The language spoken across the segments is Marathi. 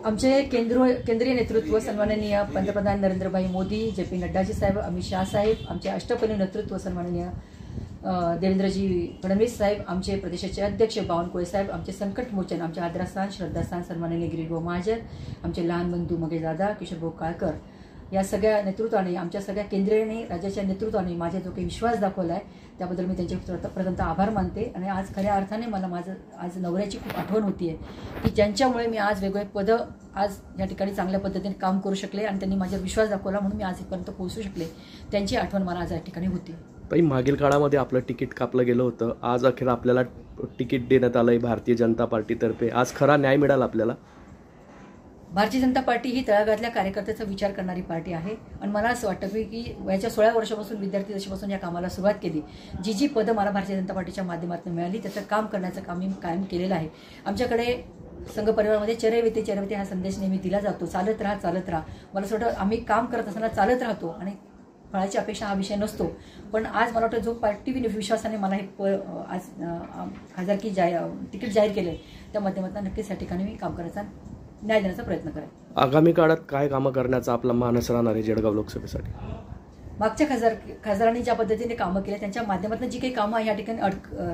आमचे केंद्रीय नेतृत्व सन्माननीय पंतप्रधान नरेंद्रभाई मोदी, जे.पी. नड्डाजी साहेब, अमित शाह साहेब, आमचे अष्टपैलू नेतृत्व सन्माननीय देवेंद्रजी फडणवीस साहेब, आमचे प्रदेशाचे अध्यक्ष बावनकुळे साहेब, आमचे संकट मोचन, आमचे आदरास्थान श्रद्धास्थान सन्माननीय गिरीशभाऊ महाजन, आमचे लहान बंधू मगेदादा किशोरभाऊ काळकर, या सगळ्या नेतृत्वाने, आमच्या सगळ्या केंद्रीय राज्याच्या नेतृत्वाने माझा जो काही विश्वास दाखवला आहे त्याबद्दल मी त्यांचे प्रथमतः आभार मानते. आणि आज खऱ्या अर्थाने मला आज नवऱ्याची खूप आठवण होती आहे की ज्यांच्यामुळे मी आज वेगवेगळे पदं आज या ठिकाणी चांगल्या पद्धतीने काम करू शकले आणि त्यांनी माझ्यावर विश्वास दाखवला म्हणून मी आज इथपर्यंत पोहोचू शकले. त्यांची आठवण मला आज या ठिकाणी होती. ताई, मागील काळामध्ये आपलं तिकीट कापलं गेलं होतं, आज अखेर आपल्याला तिकीट देण्यात आलं आहे भारतीय जनता पार्टीतर्फे. आज खरा न्याय मिळाला आपल्याला? भारतीय जनता पार्टी ही तळागाळातल्या कार्यकर्त्याचा विचार करणारी पार्टी आहे आणि मला असं वाटतं की वयाच्या 16 वर्षापासून विद्यार्थी दशेपासून या कामाला सुरुवात केली. जी पदं मला भारतीय जनता पार्टीच्या माध्यमातून मिळाली त्याचं काम करण्याचं काम मी कायम केलेलं आहे. आमच्याकडे संघ परिवारामध्ये चरैवेते हा संदेश नेहमी दिला जातो. चालत राहा. मला असं वाटतं आम्ही काम करत असताना चालत राहतो आणि फळाची अपेक्षा हा विषय नसतो. पण आज मला वाटतं जो पार्टी विश्वासाने मला हे आज खासदारकी तिकीट जाहीर केलं त्या माध्यमातून नक्कीच या ठिकाणी मी काम करायचा, न्याय देण्याचा प्रयत्न करेन. आगामी काळात काय कामं करण्याचा आपला मानस राहणार आहे जळगाव लोकसभेसाठी? मागच्या खासदारांनी ज्या पद्धतीने कामं केली त्यांच्या माध्यमातून जी काही कामं या ठिकाणी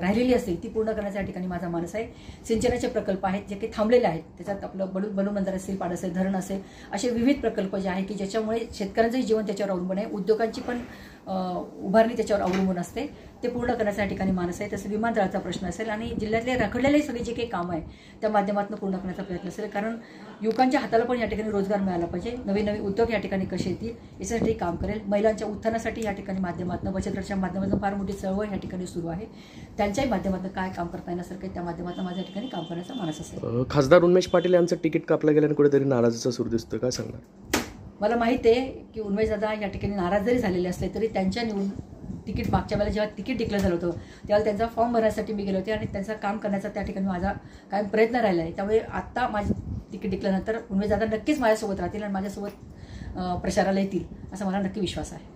राहिलेली असतील ती पूर्ण करण्याचा या ठिकाणी माझा मानस आहे. सिंचनाचे प्रकल्प आहेत जे काही थांबलेले आहेत, त्याच्यात आपलं बलुबंदर असेल, पाड असेल, धरण असेल, असे विविध प्रकल्प जे आहे की ज्याच्यामुळे शेतकऱ्यांचंही जीवन त्याच्यावर अवलंबून आहे, उद्योगांची पण उभारणी त्याच्यावर अवलंबून असते, ते पूर्ण करण्याचा या ठिकाणी मानस आहे. तसं विमानतळाचा प्रश्न असेल आणि जिल्ह्यातले रखडलेले सगळे जे काही कामं आहे त्या माध्यमातून पूर्ण करण्याचा प्रयत्न असेल. कारण युवकांच्या हाताला पण या ठिकाणी रोजगार मिळाला पाहिजे, नवीन उद्योग या ठिकाणी कसे येतील याच्यासाठी काम करेल. महिलांच्या उत्थानासाठी या ठिकाणी माध्यमातून बचत गटाच्या माध्यमातून फार मोठी चळवळ या ठिकाणी सुरू आहे. त्यांच्याही माध्यमातून काय काम करता येण्यासारखं त्या माध्यमातून माझ्या ठिकाणी काम करण्याचा मानस असेल. खासदार उन्मेष पाटील यांचं तिकीट कापलं गेल्याने कुठेतरी नाराजीचा सूर दिसतो, काय सांगणार? मला माहिती आहे की उन्मेषदादा या ठिकाणी नाराज जरी झालेले असले तरी त्यांच्या तिकीट मागच्या वेळेला जेव्हा तिकीट डिक्लेअर झालं होतं त्यावेळेला त्यांचा फॉर्म भरण्यासाठी मी गेले होते आणि त्यांचं काम करण्याचा त्या ठिकाणी माझा कायम प्रयत्न राहिला आहे. त्यामुळे आत्ता माझी तिकीट डिक्लेअर नंतर उन्मेषदादा नक्कीच माझ्यासोबत राहतील आणि माझ्यासोबत प्रचाराला येतील असा मला नक्की विश्वास आहे.